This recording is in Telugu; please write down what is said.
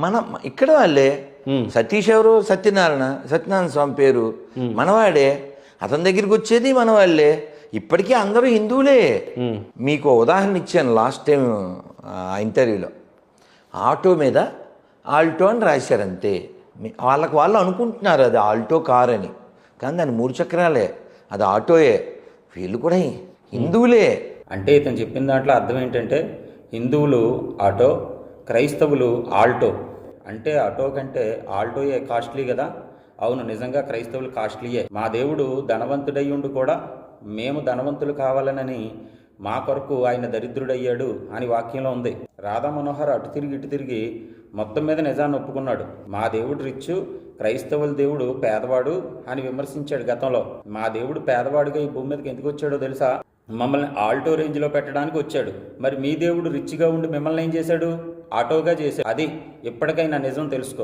మన ఇక్కడ వాళ్ళే. సతీష్ ఎవరు? సత్యనారాయణ స్వామి పేరు మనవాడే. అతని దగ్గరికి వచ్చేది మన వాళ్ళే. ఇప్పటికీ అందరూ హిందువులే. మీకు ఉదాహరణ ఇచ్చాను లాస్ట్ టైం ఆ ఇంటర్వ్యూలో. ఆటో మీద ఆల్టో అని రాశారు అంతే. వాళ్ళు అనుకుంటున్నారు అది ఆల్టో కార్ అని, కానీ దాని 3 చక్రాలే, అది ఆటోయే. వీళ్ళు కూడా హిందువులే. అంటే ఇతను చెప్పిన దాంట్లో అర్థం ఏంటంటే హిందువులు ఆటో, క్రైస్తవులు ఆల్టో. అంటే ఆటో కంటే ఆల్టోయే కాస్ట్లీ కదా. అవును, నిజంగా క్రైస్తవులు కాస్ట్లీయే. మా దేవుడు ధనవంతుడై ఉండి కూడా మేము ధనవంతులు కావాలనని మా కొరకు ఆయన దరిద్రుడయ్యాడు అని వాక్యంలో ఉంది. రాధా మనోహర్ అటు తిరిగి ఇటు తిరిగి మొత్తం మీద నిజాన్ని ఒప్పుకున్నాడు. మా దేవుడు రిచ్చు, క్రైస్తవుల దేవుడు పేదవాడు అని విమర్శించాడు గతంలో. మా దేవుడు పేదవాడుగా ఈ భూమి మీదకి ఎందుకు వచ్చాడో తెలుసా? మమ్మల్ని ఆల్టో రేంజ్లో పెట్టడానికి వచ్చాడు. మరి మీ దేవుడు రిచ్గా ఉండి మిమ్మల్ని ఏం చేశాడు? ఆటోగా చేశాడు. అది ఎప్పటికైనా నిజం తెలుసుకో.